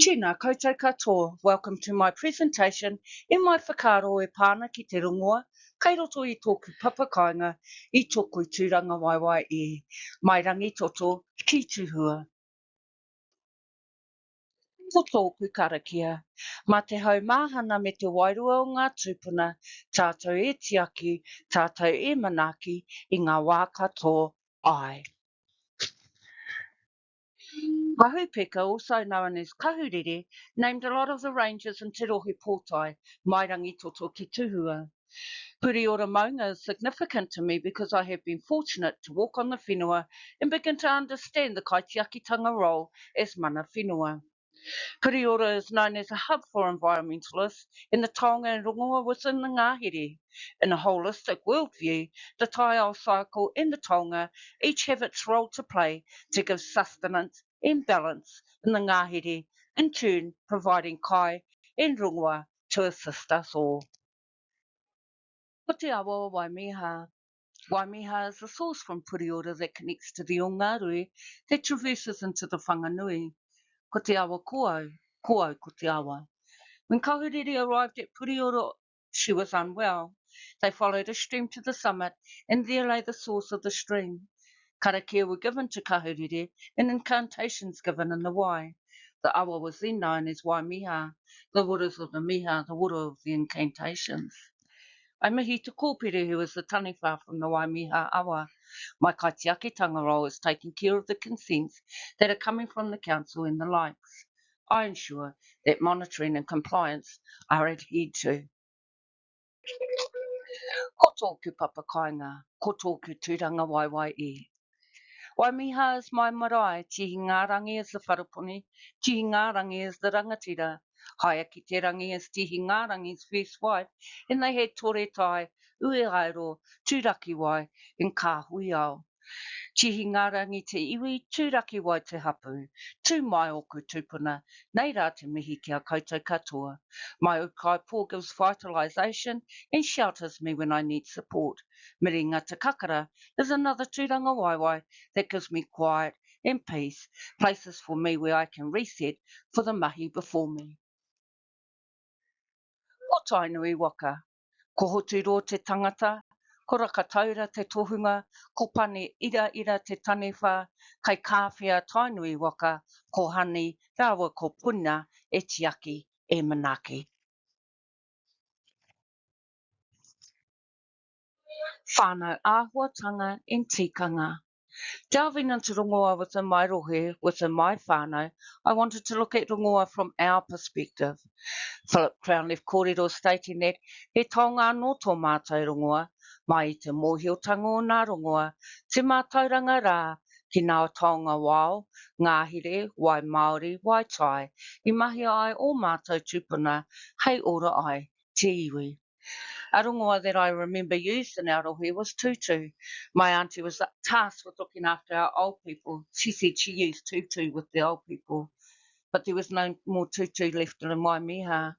Tēnā koutou katoa. Welcome to my presentation e mai whakaaro e pāna ki te rongoa, kei roto i tōku papakainga i tōku tūranga waiwai e mai rangi toto ki tuhua. Ko tōku karakia, mā te hau māhana me te wairua o ngā tūpuna, tātou e tiaki, tātou e manaki i ngā wā katoa ai. Mahupeka, also known as Kahuriri, named a lot of the ranges in Te Rohe Pōtai, mai rangi toto ki tuhua. Puri ora maunga is significant to me because I have been fortunate to walk on the whenua and begin to understand the kaitiakitanga role as mana whenua. Puri ora is known as a hub for environmentalists in the taonga and rongoa within the Ngāhere. In a holistic worldview, the taiao cycle and the taonga each have its role to play to give sustenance and balance in the Ngāhere, in turn providing kai and rongoa to assist us all. Ko te awa Waimiha. Waimiha is the source from Puriora that connects to the Ongārui that traverses into the Whanganui. Ko te awa koau ko te awa. When Kahuriri arrived at Puriora, she was unwell. They followed a stream to the summit, and there lay the source of the stream. Karakia were given to Kahuriri and incantations given in the wai. The awa was then known as Waimiha, the waters of the miha, the water of the incantations. I'm mihi te kōpere who is the taniwha from the Waimiha awa. My kaitiakitanga role is taking care of the consents that are coming from the council and the likes. I ensure that monitoring and compliance are adhered to. Ko tōku papakainga, ko tōku tūranga waiwai e. Waimiha is my marae, Tihi Ngārangi is the wharapuni, Tihi Ngārangi is the rangatira. Haia ki te rangi is Tihi Ngārangi's first wife, and they had tore tai, ueairo, tūraki wai, and ka hui ao. Tihi Ngārangi te iwi, tūraki wai te hapu, tū mai oku tūpuna, nei rā te mihi kia koutou katoa. My ukaipo gives vitalisation and shelters me when I need support. Miringa Te Kakara is another tūranga waiwai that gives me quiet and peace, places for me where I can reset for the mahi before me. Ko tainui waka, ko hotu ro te tangata, ko rakataura te tohunga, ko pane ira te taniwha, kai kāwhia tainui waka, ko hani, rawa ko puna, e tiaki, e manaki. Whānau āhuatanga and tikanga. Delving into rongoa within my rohe, within my whānau, I wanted to look at rongoa from our perspective. Philip Crownleaf kōrero stating that he taonga no tō mātou rongoa, mai I te mōhiotango o nā rongoa, te mātauranga rā, ki nā taonga wao, Ngāhere, wai Māori, wai Tai, I mahi ai o mātou tūpuna, hei ora ai, te iwi. A rongoa that I remember used in our rohe was tutu. My auntie was tasked with looking after our old people. She said she used tutu with the old people, but there was no more tutu left in Waimiha.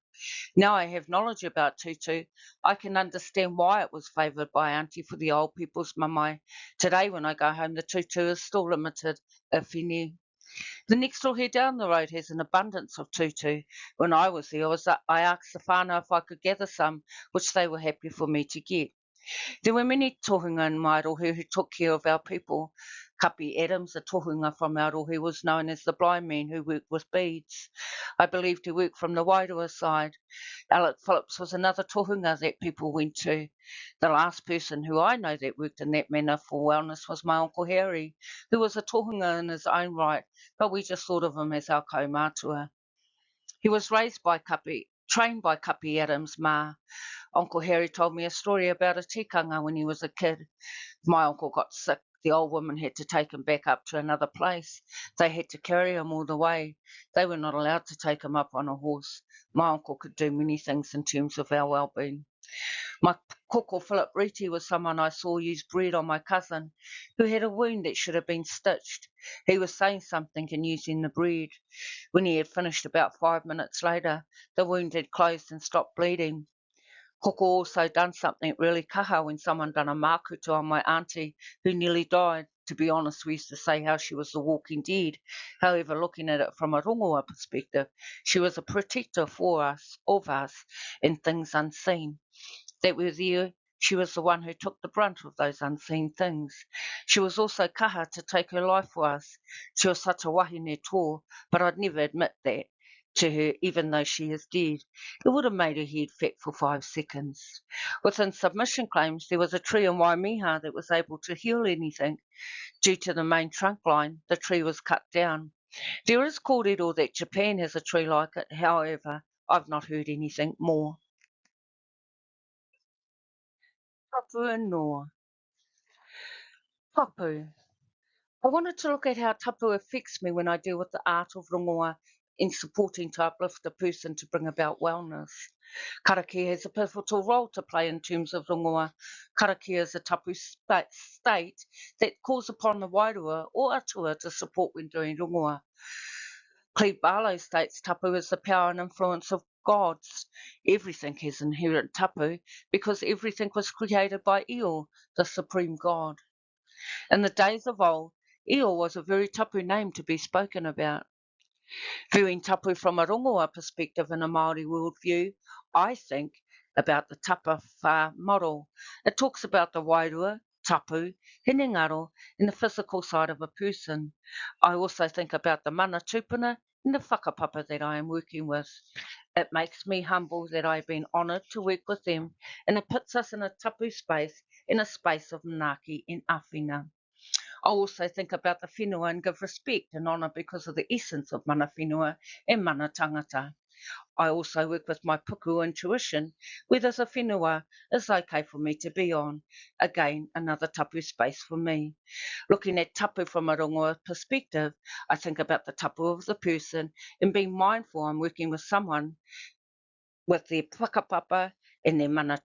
Now I have knowledge about tutu, I can understand why it was favoured by auntie for the old people's mamae. Today when I go home, the tutu is still limited, if any. The next rohe down the road has an abundance of tutu. When I was there, I asked the whānau if I could gather some, which they were happy for me to get. There were many tohunga in my rohe who took care of our people. Kapi Adams, a tohunga from our rohe, was known as the blind man who worked with beads. I believed he worked from the Wairua side. Alec Phillips was another tohunga that people went to. The last person who I know that worked in that manner for wellness was my Uncle Harry, who was a tohunga in his own right, but we just thought of him as our kaumātua. He was raised by Kapi, trained by Kapi Adams' ma. Uncle Harry told me a story about a tikanga when he was a kid. My uncle got sick. The old woman had to take him back up to another place. They had to carry him all the way. They were not allowed to take him up on a horse. My uncle could do many things in terms of our well-being. My koko Philip Riti was someone I saw use bread on my cousin, who had a wound that should have been stitched. He was saying something and using the bread. When he had finished about 5 minutes later, the wound had closed and stopped bleeding. Koko also done something really kaha when someone done a makutu on my auntie who nearly died to be honest, we used to say how she was the walking dead. However, looking at it from a rongoa perspective, she was a protector for us, of us, in things unseen. That were there, she was the one who took the brunt of those unseen things. She was also kaha to take her life for us. She was such a wahine tō, but I'd never admit that to her, even though she is dead. It would have made her head fat for 5 seconds. Within submission claims, there was a tree in Waimiha that was able to heal anything. Due to the main trunk line, the tree was cut down. There is kōrero that Japan has a tree like it, however, I've not heard anything more. Tapu Noa. Tapu. I wanted to look at how tapu affects me when I deal with the art of rongoa in supporting to uplift a person to bring about wellness. Karakia has a pivotal role to play in terms of rongoa. Karakia is a tapu state that calls upon the wairua or atua to support when doing rongoa. Cleve Barlow states tapu is the power and influence of gods. Everything has inherent tapu because everything was created by Io, the supreme god. In the days of old, Io was a very tapu name to be spoken about. Viewing tapu from a rongoa perspective in a Māori worldview, I think about the tapa whā model. It talks about the wairua, tapu, hinengaro, and the physical side of a person. I also think about the mana tupuna and the whakapapa that I am working with. It makes me humble that I have been honoured to work with them, and it puts us in a tapu space, in a space of manaaki and awhina. I also think about the whenua and give respect and honour because of the essence of mana whenua and mana tangata. I also work with my puku intuition, where there's a whenua is okay for me to be on. Again, another tapu space for me. Looking at tapu from a rongoa perspective, I think about the tapu of the person and being mindful I'm working with someone with their whakapapa and their mana